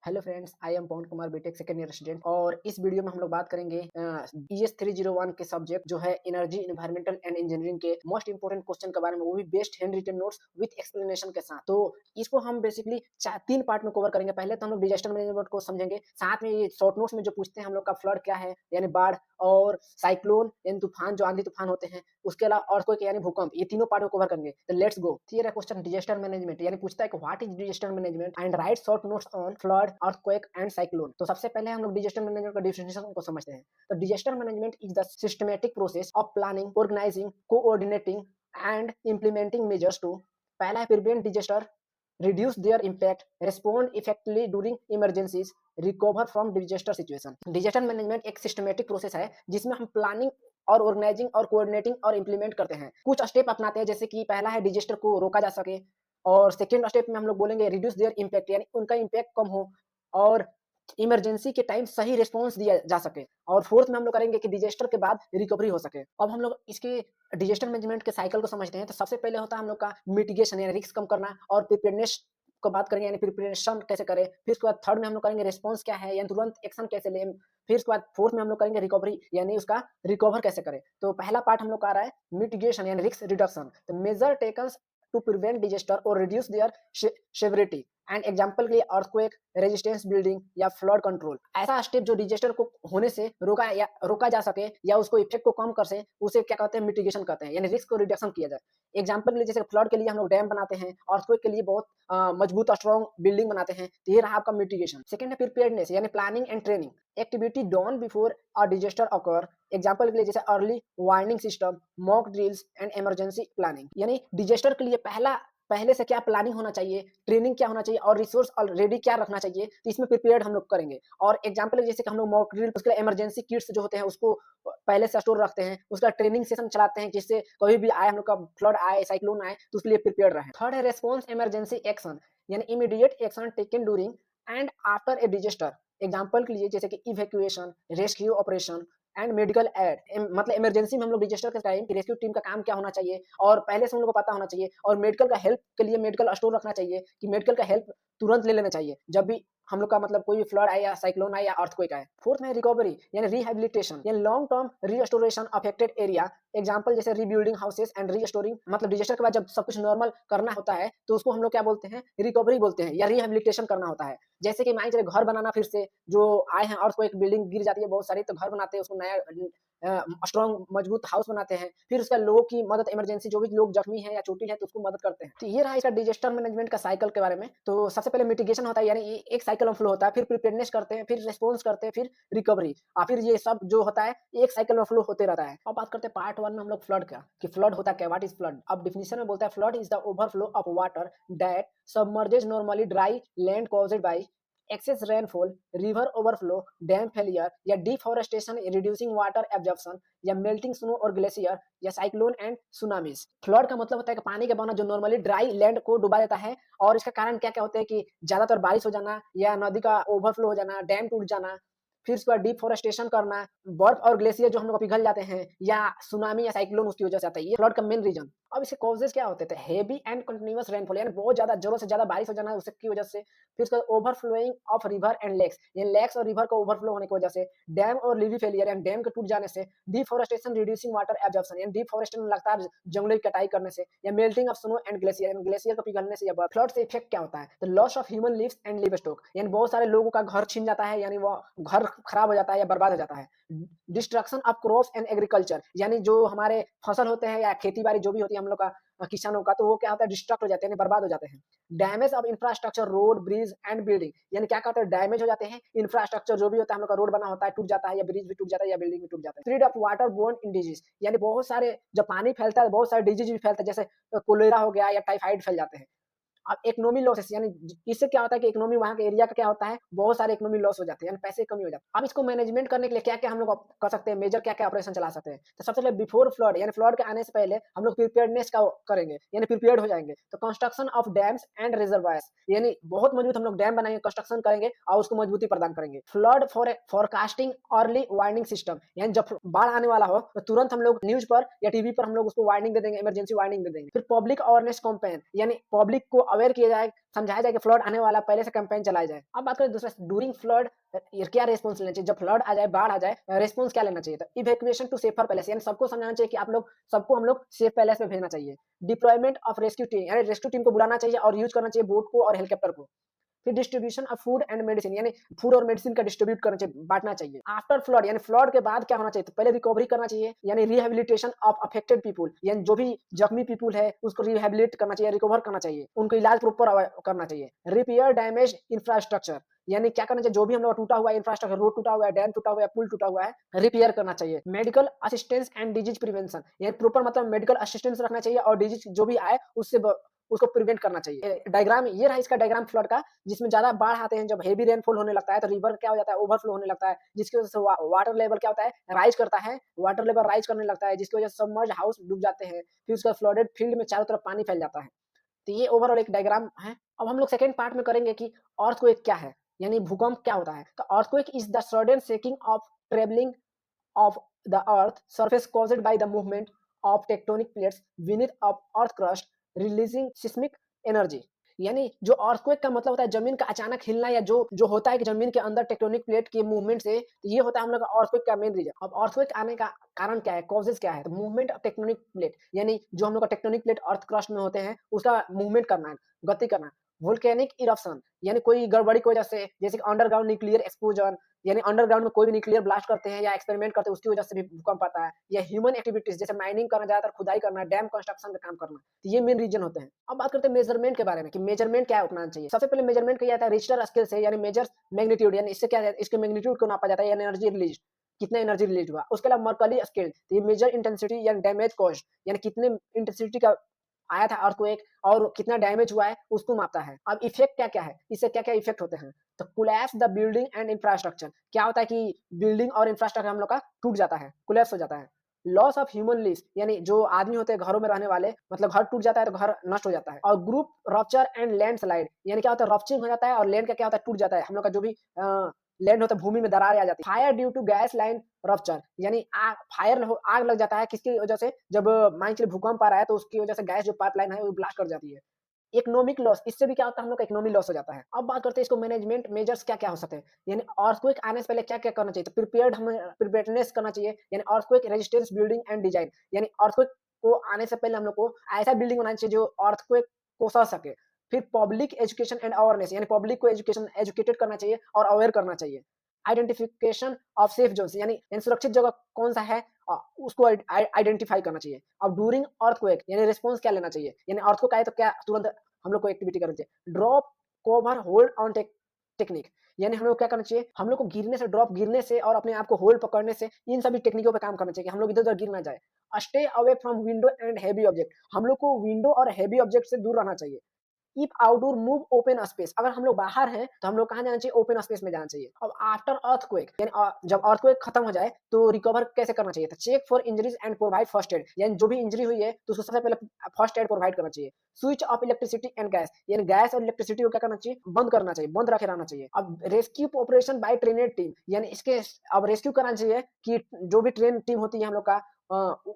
Hello friends, I am Pawan Kumar BTech second year student और इस video में हम लोग बात करेंगे ES 301 के सब्जेक्ट जो है एनर्जी एनवायरमेंटल एंड इंजीनियरिंग के मोस्ट इंपोर्टेंट क्वेश्चन के बारे में, वो भी best hand written notes with explanation के साथ। तो इसको हम बेसिकली तीन पार्ट में कवर करेंगे। पहले तो हम लोग डिजास्टर मैनेजमेंट को समझेंगे, साथ में ये शॉर्ट नोट्स में जो पूछते हैं हम लोग का फ्लड क्या है यानी बाढ़, और साइक्लोन यानी तूफान जो आंधी तूफान होते हैं, उसके अलावा अर्थक्वेक यानी भूकंप, ये तीनों पार्ट को कवर करेंगे। तो let's go. There question disaster management यानी पूछता है कि what is disaster management and right short notes on flood, earthquake and cyclone. तो सबसे पहले हम लोग डिजास्टर मैनेजमेंट का डेफिनेशन को समझते हैं। तो disaster management is the systematic process of planning, organising, coordinating and implementing measures to, पहला है prevent disaster, reduce their impact, respond effectively during emergencies, recover from disaster situation। Disaster management एक systematic process है जिसमें हम planning और organising और coordinating और implement करते हैं। कुछ स्टेप अपनाते हैं, जैसे कि पहला है डिजास्टर को रोका जा सके, और सेकेंड स्टेप में हम लोग बोलेंगे रिड्यूस देयर इम्पैक्ट यानी उनका इम्पैक्ट कम हो, और इमरजेंसी के टाइम सही रिस्पॉन्स दिया जा सके, और फोर्थ में हम लोग करेंगे कि डिजास्टर के बाद रिकवरी हो सके। अब हम लोग इसके डिजास्टर मैनेजमेंट के साइकिल को समझते हैं। तो सबसे पहले होता है हम लोग का मिटिगेशन यानी रिस्क कम करना, और प्रिपेयरनेस को बात करेंगे यानी प्रिपरेशन कैसे करें। फिर उसके बाद थर्ड में हम लोग करेंगे रिस्पॉन्स क्या है यानी तुरंत एक्शन कैसे लें। फिर उसके बाद फोर्थ में हम लोग करेंगे रिकवरी यानी उसका रिकवर कैसे करें। तो पहला पार्ट हम लोग का आ रहा है मिटिगेशन यानी रिस्क रिडक्शन। तो measure taken to prevent disaster और reduce their severity, and example के लिए अर्थक्वेक, रेजिस्टेंस बिल्डिंग या फ्लड कंट्रोल। ऐसा स्टेप जो डिजास्टर को होने से रोका जा सके या उसको इफेक्ट को कम कर से, उसे क्या कहते हैं, मिटिगेशन कहते हैं यानी रिस्क को रिडक्शन किया जाए। एग्जाम्पल के लिए जैसे फ्लड के लिए हम लोग डैम बनाते हैं, अर्थक्वेक के लिए बहुत मजबूत स्ट्रॉन्ग बिल्डिंग बनाते हैं। तो ये रहा आपका मिटिगेशन। सेकंड है प्रिपेयर्डनेस यानी planning and training, activity done before a disaster occur. Example के लिए जैसे early warning system, mock drills and emergency planning. यानी डिजास्टर के लिए पहले से क्या प्लानिंग होना चाहिए, ट्रेनिंग क्या होना चाहिए, और रिसोर्स ऑलरेडी क्या रखना चाहिए, तो इसमें प्रिपेयर्ड हम लोग करेंगे। और एग्जाम्पल जैसे कि हम लोग मॉक ड्रिल, उसके इमरजेंसी किट्स जो होते हैं उसको पहले से स्टोर रखते हैं, उसका ट्रेनिंग सेशन चलाते हैं जिससे कभी भी आए हम लोग का फ्लड आए, साइक्लोन आए, तो उसके लिए प्रिपेयर्ड रहे। थर्ड है रेस्पॉन्स इमरजेंसी एक्शन यानी immediate action taken during and after a disaster. Example के लिए जैसे कि evacuation, rescue operation and medical aid. मतलब इमरजेंसी में हम लोग डिजास्टर के टाइम रेस्क्यू टीम का काम क्या होना चाहिए और पहले से हम लोग को पता होना चाहिए, और मेडिकल का हेल्प के लिए मेडिकल स्टोर रखना चाहिए कि मेडिकल का हेल्प तुरंत ले लेना चाहिए जब भी हम लोग का मतलब कोई भी फ्लड आए या साइक्लोन आए या अर्थक्वेक आए। फोर्थ में रिकवरी यानी रिहेबिलिटेशन यानी long term restoration affected area. Example जैसे रीबिल्डिंग हाउसेस एंड रीस्टोरिंग, मतलब डिजास्टर के बाद जब सब कुछ नॉर्मल करना होता है तो उसको हम लोग क्या बोलते हैं, रिकवरी बोलते हैं या रिहेबिलिटेशन करना होता है। जैसे कि मान चले घर बनाना, फिर से जो आए हैं अर्थक्वेक, बिल्डिंग गिर जाती है बहुत सारी, तो घर बनाते हैं उसको नया स्ट्रॉन्ग मजबूत हाउस बनाते हैं, फिर उसका लोगों की मदद, इमरजेंसी जो भी लोग जख्मी है या चोटिल है तो उसको मदद करते हैं। तो ये रहा इसका डिजास्टर मैनेजमेंट का साइकिल के बारे में। तो सबसे पहले मिटिगेशन होता है यानी ये एक साइकिल में फ्लो होता है, फिर प्रिपेयरनेस करते हैं, फिर रिस्पॉन्स करते हैं, फिर रिकवरी, और फिर ये सब जो होता है एक साइकिल में फ्लो होते रहता है। अब बात करते हैं पार्ट वन में हम लोग फ्लड का, कि फ्लड होता क्या, व्हाट इज फ्लड। अब डिफिनेशन में बोलता है flood is the overflow of water that submerges normally dry land caused by excess rainfall, river overflow, dam failure या डिफॉरेस्टेशन, रिड्यूसिंग वाटर एब्जॉर्प्शन या मेल्टिंग स्नो और ग्लेशियर या साइक्लोन एंड सुनामीज। फ्लड का मतलब होता है कि पानी का बहाना जो नॉर्मली ड्राई लैंड को डुबा देता है, और इसका कारण क्या क्या होता है कि ज्यादातर बारिश हो जाना या नदी का ओवरफ्लो हो जाना, डैम टूट जाना, फिर उसके बाद डिफॉरेस्टेशन करना, बर्फ और ग्लेशियर जो हम लोग पिघल जाते हैं, या सुनामी या साइक्लोन उसकी वजह से आता है। ये फ्लड का मेन रीजन। अब इसके कॉजेज क्या होते थे, हेवी एंड कंटिन्यूअस रेनफॉल यानी बहुत ज्यादा जरूरत से ज्यादा बारिश हो जाना उसकी वजह से, फिर उसका overflowing of river and lakes यानी लेक्स और रिवर का ओवरफ्लो होने की वजह से, डैम और लीवी फेलियर यानी डैम के टूट जाने से, डिफॉरेस्टेशन रिड्यूसिंग वाटर एब्जॉर्प्शन यानी डिफॉरेस्टेशन लगातार जंगलों की कटाई करने से, या melting of snow and glacier यानी ग्लेशियर को पिघलने से। या फ्लड से इफेक्ट क्या होता है, तो loss of human lives and livestock यानी बहुत सारे लोगों का घर छीन जाता है, यानी वो घर खराब हो जाता है या बर्बाद हो जाता है। Destruction of crops and agriculture यानी जो हमारे फसल होते हैं या खेती बाड़ी जो भी होती है हम लोग का किसानों का, तो वो क्या होता है, डिस्ट्रक्ट हो जाते हैं, बर्बाद हो जाते हैं। Damage of infrastructure, road, bridge and building यानी क्या कहते हैं, डैमेज हो जाते हैं इंफ्रास्ट्रक्चर जो भी होता है हम लोग का, रोड बना होता है टूट जाता है, या ब्रिज भी टूट जाता है, या बिल्डिंग भी टूट जाता है। Spread of water borne in disease यानी बहुत सारे जब पानी फैलता है बहुत सारे डिजीज भी फैलता है, जैसे कोलेरा हो गया या टाइफाइड फैल जाते हैं। अब इकोनॉमी लॉसेस यानी इससे क्या होता है कि इकोनॉमी वहाँ के एरिया का क्या होता है, बहुत सारे इकोनॉमी लॉस हो जाते हैं यानी पैसे कमी हो जाते हैं। अब इसको मैनेजमेंट करने के लिए क्या क्या हम लोग कर सकते हैं, मेजर क्या क्या ऑपरेशन चला सकते हैं। तो सबसे पहले बिफोर फ्लड यानी फ्लड के आने से पहले हम लोग प्रिपेयर्डनेस का करेंगे यानी प्रिपेयर्ड हो जाएंगे। तो construction of dams and reservoirs यानी बहुत मजबूत हम लोग डैम बनाएंगे, कंस्ट्रक्शन करेंगे और उसको मजबूती प्रदान करेंगे। Flood for forecasting early warning system यानी जब बाढ़ आने वाला हो तो तुरंत हम लोग न्यूज पर या टीवी पर हम लोग उसको वार्निंग दे देंगे, इमरजेंसी वार्निंग दे देंगे। फिर पब्लिक अवेयरनेस कैंपेन यानी पब्लिक को अवेयर किया जाए, समझाया जाए कि फ्लड आने वाला, पहले से कैंपेन चलाया जाए। अब बात करें दूसरा, डूरिंग फ्लड क्या रिस्पॉन्स लेना चाहिए, जब फ्लड आ जाए, बाढ़ आ जाए, रिस्पॉन्स क्या लेना चाहिए? तो इवैक्यूएशन टू सेफर प्लेस, यानी सबको समझाना चाहिए कि आप लोग, सबको हम लोग सेफ प्लेस में भेजना चाहिए। डिप्लॉयमेंट ऑफ रेस्क्यू टीम, यानी रेस्क्यू टीम को बुलाना चाहिए और यूज करना चाहिए बोट को और हेलीकॉप्टर को। फिर distribution of food and medicine, यानी फूड और मेडिसिन का डिस्ट्रीब्यूट करना चाहिए, बांटना चाहिए। आफ्टर फ्लड, यानी फ्लड के बाद क्या होना चाहिए? तो पहले रिकवरी करना चाहिए, यानी रिहेबिलिटेशन ऑफ अफेक्टेड पीपुल, यानी जो भी जख्मी पीपुल है उसको रिहेबिलिट करना चाहिए, रिकवर करना चाहिए, उनको इलाज प्रॉपर करना चाहिए। रिपेयर डैमेज इंफ्रास्ट्रक्चर, यानी क्या करना चाहिए? जो भी हम लोग टूटा हुआ इंफ्रास्ट्रक्चर, रोड टूटा हुआ है, डैम टूटा हुआ है, पुल टूटा हुआ है, रिपेयर करना चाहिए। Medical assistance and disease prevention, यानी प्रॉपर मतलब मेडिकल असिस्टेंस रखना चाहिए और डिजीज जो भी आए उससे उसको प्रिवेंट करना चाहिए। डायग्राम ये रहा इसका डायग्राम फ्लड का, जिसमें ज्यादा बाढ़ आते हैं, जब हेवी रेनफॉल होने लगता है तो रिवर क्या हो जाता है? ओवरफ्लो होने लगता है, जिसकी वजह से वाटर लेवल क्या होता है? राइज करता है, वाटर लेवल राइज करने लगता है, जिसकी वजह से सबमर्ज हाउस डूब जाते हैं, फिर उसका फ्लडेड फील्ड में चारों तरफ पानी फैल जाता है। तो ये ओवरऑल एक डायग्राम है। अब हम लोग सेकंड पार्ट में करेंगे कि अर्थक्वेक क्या है, यानी भूकंप क्या होता है? तो earthquake is the sudden shaking of travelling of the earth surface caused by the movement of tectonic plates beneath of earth crust releasing seismic energy। यानी जो अर्थक्वेक का मतलब होता है जमीन का अचानक हिलना, या जो जो होता है कि जमीन के अंदर टेक्टोनिक प्लेट के मूवमेंट से, तो ये होता है हम लोग का अर्थक्वेक का मेन रीजन। अब अर्थक्वेक आने का कारण क्या है, कॉजेज क्या है? तो मूवमेंट ऑफ टेक्टोनिक प्लेट, यानी जो हम लोग का टेक्टोनिक प्लेट अर्थ क्रस्ट में होते हैं उसका मूवमेंट करना है, गति करना। वोल्केनिक इरप्शन, यानी कोई गड़बड़ी की वजह से, जैसे कि अंडरग्राउंड न्यूक्लियर एक्सप्लोजन, यानी अंडरग्राउंड में कोई भी न्यूक्लियर ब्लास्ट करते हैं या एक्सपेरिमेंट करते हैं उसकी वजह से भी भूकंप आता है, या ह्यूमन एक्टिविटीज जैसे माइनिंग करना, ज्यादातर खुदाई करना, डैम कंस्ट्रक्शन का काम करना, तो ये मेन रीजन होते हैं। अब बात करते हैं मेजरमेंट के बारे में कि मेजरमेंट क्या अपनाना चाहिए। सबसे पहले मेजरमेंट किया जाता है रिक्टर स्केल से, यानी मेजर मैग्नीट्यूड, यानी इससे क्या है, इसके मैग्नीट्यूड को नापा जाता है, यानी एनर्जी रिलीज, कितना एनर्जी रिलीज हुआ। उसके अलावा मर्कली स्केल, तो ये मेजर इंटेंसिटी या डैमेज कॉस्ट, यानी कितने इंटेंसिटी का आया था अर्थक्वेक और कितना डैमेज हुआ है उसको मापता है। अब इफेक्ट क्या क्या है, इससे क्या क्या इफेक्ट होते हैं? तो collapse the building and infrastructure, क्या होता है कि बिल्डिंग और इंफ्रास्ट्रक्चर हम लोग का टूट जाता है, कोलैप्स हो जाता है। लॉस ऑफ ह्यूमन लिव्स, यानी जो आदमी होते हैं घरों में रहने वाले, मतलब घर टूट जाता है तो घर नष्ट हो जाता है। और ग्रुप रप्चर एंड लैंडस्लाइड, यानी क्या होता है? रप्चरिंग हो जाता है, और लैंड का क्या होता है? टूट जाता है, हम लोग का जो भी लैंड होता है, भूमि में दरार आ जाती है। Fire due to gas line rupture, यानी आग लग जाता है, किसकी वजह से? जब मान के चलिए भूकंप आ रहा है तो उसकी वजह से गैस जो पाइपलाइन है वो ब्लास्ट कर जाती है। इकोनॉमिक लॉस, इससे भी क्या होता है? हम लोग का इकोनॉमी लॉस हो जाता है। अब बात करते हैं इसको मैनेजमेंट मेजर्स क्या क्या हो सकते हैं, यानी अर्थक्वेक आने से पहले क्या क्या करना चाहिए? तो प्रिपेयर्ड, हमें प्रिपेयर्डनेस करना चाहिए, यानी earthquake resistance building and design, यानी अर्थक्वेक को आने से पहले हम लोग को ऐसा बिल्डिंग बनाना चाहिए जो अर्थक्वेक को सह सके। फिर पब्लिक एजुकेशन एंड अवेयरनेस, यानी पब्लिक को एजुकेटेड करना चाहिए और अवेयर करना चाहिए। आइडेंटिफिकेशन ऑफ सेफ जोन्स, यानी सुरक्षित जगह कौन सा है, उसको आइडेंटिफाई करना चाहिए। अब डूरिंग अर्थक्वेक, यानी रिस्पॉन्स क्या लेना चाहिए, यानी अर्थक्वेक आए तो क्या तुरंत हम लोग को एक्टिविटी करनी चाहिए। Drop, cover, hold on technique, यानी हम लोग क्या करना चाहिए? हम लोग को गिरने से, ड्रॉप गिरने से और अपने आप को होल्ड पकड़ने से, इन सभी टेक्निकों पे काम करना चाहिए कि हम लोग इधर उधर गिर ना जाए। Stay away from window and heavy object, हम लोग को विंडो और हैवी ऑब्जेक्ट से दूर रहना चाहिए। Keep outdoor, move open space, अगर हम लोग बाहर हैं तो हम लोग कहाँ जाना चाहिए? ओपन स्पेस में जाना चाहिए। अब आफ्टर अर्थक्वेक, यानी जब अर्थक्वेक खत्म हो जाए तो रिकवर कैसे करना चाहिए? तो check for injuries and provide first aid, यानी जो भी इंजरी हुई है तो उसको सबसे पहले फर्स्ट एड प्रोवाइड करना चाहिए। Switch off electricity and gas, यानी गैस और इलेक्ट्रिसिटी को क्या करना चाहिए? बंद करना चाहिए, बंद रखे रहना चाहिए। अब रेस्क्यू ऑपरेशन बाय ट्रेनेड टीम, यानी इसके अब रेस्क्यू करना चाहिए कि जो भी ट्रेन टीम होती है हम लोग का,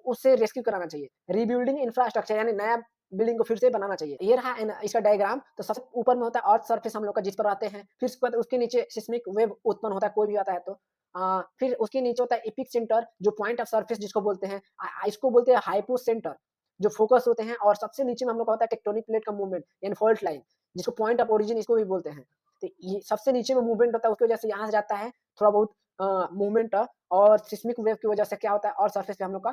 उससे रेस्क्यू कराना चाहिए। रिबिल्डिंग इंफ्रास्ट्रक्चर, यानी नया बिल्डिंग को फिर से बनाना चाहिए। ये रहा इसका डायग्राम। तो सबसे ऊपर में होता है अर्थ सरफेस हम लोग का, जिस पर रहते हैं। फिर उसके बाद उसके नीचे सिस्मिक वेव उत्पन्न होता है, कोई भी आता है तो। फिर उसके नीचे होता है एपिक सेंटर, जो पॉइंट ऑफ सरफेस जिसको बोलते हैं। इसको बोलते हैं हाइपो सेंटर, जो फोकस होते हैं। और सबसे नीचे में हम लोग का होता है टेक्टोनिक प्लेट का मूवमेंट, यानी फॉल्ट लाइन, जिसको पॉइंट ऑफ ओरिजिन इसको भी बोलते हैं। तो ये सबसे नीचे में मूवमेंट होता है, उसकी वजह से यहाँ से जाता है थोड़ा बहुत मूवमेंट, और सिस्मिक वेव की वजह से क्या होता है, और सरफेस पे हम लोग का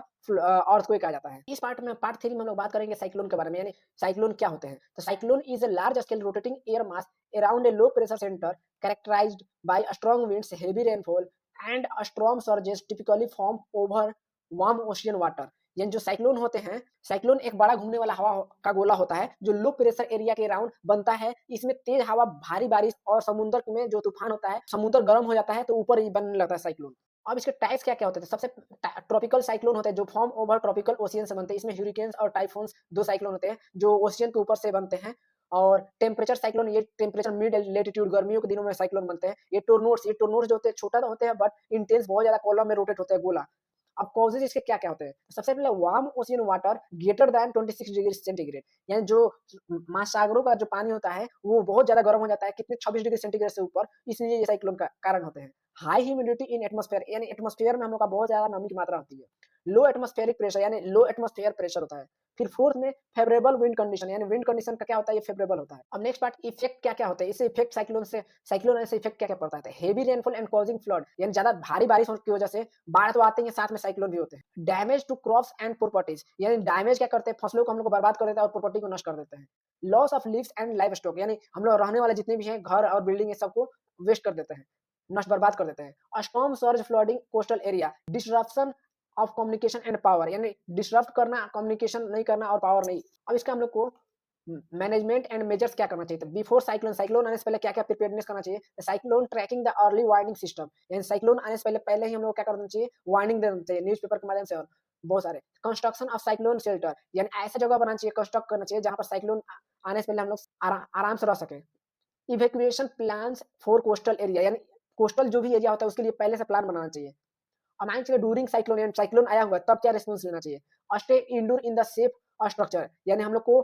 अर्थक्वेक आ जाता है। इस पार्ट 3 में हम लोग बात करेंगे साइक्लोन के बारे में, यानी साइक्लोन क्या होते हैं। तो cyclone is a large scale rotating air mass around a low pressure centre characterised by strong winds, heavy rainfall and storm surges typically form over warm ocean water. यानी जो साइक्लोन होते हैं, साइक्लोन एक बड़ा घूमने वाला हवा का गोला होता है जो लो प्रेशर एरिया के अराउंड बनता है। इसमें तेज हवा, भारी बारिश और समुद्र में जो तूफान होता है, समुद्र गर्म हो जाता है तो ऊपर ही बनने लगता है साइक्लोन। अब इसके टाइप्स क्या क्या होते हैं? सबसे ट्रॉपिकल साइक्लोन होते हैं जो फॉर्म ओवर ट्रॉपिकल ओशियन से बनते हैं। इसमें ह्यूरिकेन्स और टाइफून्स दो साइक्लोन होते हैं जो ओशियन के ऊपर से बनते हैं। और टेम्परेचर साइक्लोन, ये टेम्परेचर मिड लेटीट्यूड गर्मियों के दिनों में साइक्लोन बनते हैं। ये टोर्नोड्स जो होते हैं छोटा तो होते हैं बट इंटेंस बहुत ज्यादा कॉलम में रोटेट होते हैं गोला। अब कॉजेज इसके क्या-क्या होते हैं? सबसे पहले warm ocean water greater than 26 degree centigrade, यानी जो महासागरों का जो पानी होता है, वो बहुत ज़्यादा गर्म हो जाता है, कितने 26 डिग्री सेंटीग्रेड से ऊपर, इसलिए ये साइक्लोन का कारण होते हैं। हाई ह्यूमिडिटी इन एटमॉस्फेयर, यानी एटमॉस्फेयर में हम लोग का बहुत ज़्यादा नमी की मात्रा होती है। लो एटमॉस्फेरिक प्रेशर, यानी लो एटमॉस्फेयर प्रेशर होता है। फिर फोर्थ में फेवरेबल विंड कंडीशन, यानी विंड कंडीशन का क्या होता है, ये फेवरेबल होता है। अब नेक्स्ट पार्ट, इफेक्ट क्या-क्या होते हैं? इससे इफेक्ट साइक्लोन आने से इफेक्ट क्या-क्या पड़ता है? Heavy rainfall and causing flood, यानी ज़्यादा भारी बारिश होने की वजह से बाढ़ तो आते ही हैं, साथ में साइक्लोन भी होते हैं। Damage to crops and properties, यानी डैमेज क्या करते हैं, फसलों को हम लोग को बर्बाद कर देता है और प्रॉपर्टी को नष्ट कर देते हैं। Loss of leaves and live stock, यानी हम लोग रहने वाले जितने भी हैं घर और बिल्डिंग, ये सबको वेस्ट कर देते हैं, नष्ट बर्बाद कर देते हैं। Storm surge flooding coastal area, disruption of communication and power, यानी डिसरप्ट करना, कम्युनिकेशन नहीं करना और पावर नहीं। अब इसका हम लोग को मैनेजमेंट एंड मेजर्स क्या करना चाहिए? तो बिफोर साइक्लोन, साइक्लोन आने से पहले क्या-क्या प्रिपेयर्डनेस करना चाहिए? Cyclone tracking the early warning system, यानी साइक्लोन आने से पहले ही हम लोग को क्या करना चाहिए? वार्निंग देना चाहिए न्यूज़पेपर के माध्यम से और बहुत सारे। कंस्ट्रक्शन ऑफ साइक्लोन शेल्टर, यानी ऐसा जगह बनाना चाहिए, कंस्ट्रक्ट करना चाहिए जहाँ पर साइक्लोन आने से पहले हम लोग आराम से रह सकें। Evacuation plans for coastal area, यानी कोस्टल जो भी एरिया होता है उसके लिए पहले से प्लान बनाना चाहिए। और माइंड चाहिए ड्यूरिंग साइक्लोन, यानी साइक्लोन आया हुआ है तब क्या रिस्पॉन्स लेना चाहिए। Stay indoor in the safe structure, यानी हम लोग को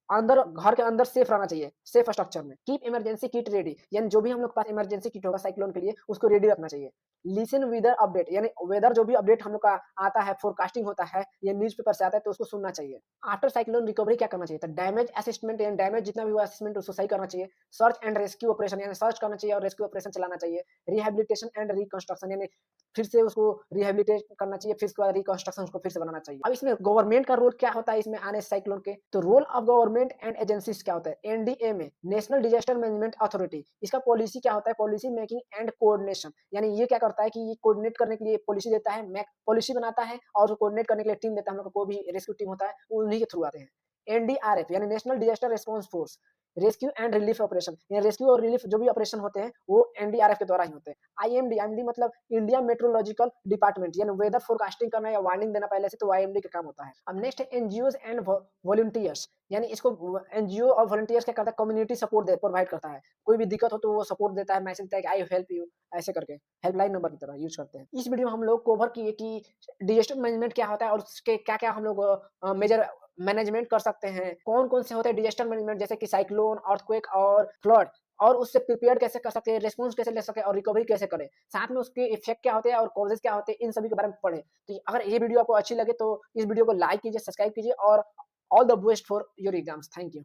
अंदर घर के अंदर सेफ रहना चाहिए, सेफ स्ट्रक्चर में। कीप इमरजेंसी किट रेडी, यानी जो भी हम लोग के पास इमरजेंसी किट होगा साइक्लोन के लिए उसको रेडी रखना चाहिए। लिसन वेदर अपडेट, यानी वेदर जो भी अपडेट हम लोग का आता है, फोरकास्टिंग होता है, ये न्यूज़पेपर से आता है तो उसको सुनना चाहिए। आफ्टर साइक्लोन रिकवरी क्या करना चाहिए? तो डैमेज असेसमेंट, यानी डैमेज जितना भी हुआ असेसमेंट उसको सही करना चाहिए। सर्च एंड रेस्क्यू ऑपरेशन, यानी सर्च करना चाहिए और रेस्क्यू ऑपरेशन चलाना चाहिए। रिहैबिलिटेशन एंड रिकंस्ट्रक्शन, यानी फिर से उसको रिहैबिलिटेट करना चाहिए, फिर उसके बाद रिकंस्ट्रक्शन उसको फिर से बनाना चाहिए। अब इसमें गवर्नमेंट का रोल क्या होता है इसमें आने से साइक्लोन के? तो role of government and agencies क्या होता है? एनडीए में नेशनल डिजास्टर मैनेजमेंट अथॉरिटी, इसका पॉलिसी क्या होता है? पॉलिसी मेकिंग एंड कोऑर्डिनेशन, यानी ये क्या करता है कि ये कोऑर्डिनेट करने के लिए पॉलिसी देता है, पॉलिसी बनाता है और कोऑर्डिनेट करने के लिए टीम देता है। हम लोग का कोई भी रेस्क्यू टीम होता है वो उन्हीं के थ्रू आते हैं। एनडीआरएफ, यानी national disaster response force, rescue and relief operation, यानी रेस्क्यू और रिलीफ जो भी ऑपरेशन होते हैं वो एनडीआरएफ के द्वारा ही होते हैं। आईएमडी, आईएमडी मतलब इंडिया मेट्रोलॉजिकल डिपार्टमेंट, यानी वेदर फोरकास्टिंग करना या वार्निंग देना पहले से, तो आईएमडी का काम होता है। अब नेक्स्ट है एनजीओज एंड वॉलंटियर्स, यानी इसको एनजीओ और वॉलंटियर्स क्या करता है? कम्युनिटी सपोर्ट प्रोवाइड करता है। कोई भी दिक्कत हो तो वो सपोर्ट देता है, मैसेज देता है कि आई हेल्प यू, ऐसे करके हेल्पलाइन नंबर की तरह यूज करते हैं। इस वीडियो में हम लोग कवर किए कि डिजास्टर मैनेजमेंट क्या होता है और उसके क्या-क्या हम लोग मेजर मैनेजमेंट कर सकते हैं। कौन-कौन से होते हैं डिजास्टर मैनेजमेंट, जैसे कि साइक्लोन, अर्थक्वेक और फ्लड, और उससे प्रिपेयर कैसे कर सकते हैं, रिस्पॉन्स कैसे ले सकें और रिकवरी कैसे करें। साथ में उसके इफेक्ट क्या होते हैं और कॉजेज़ क्या होते हैं, इन सभी के बारे में पढ़ें। तो अगर ये वीडियो आपको अच्छी लगे तो इस वीडियो को लाइक कीजिए, सब्सक्राइब कीजिए और all the best for your exams. Thank you.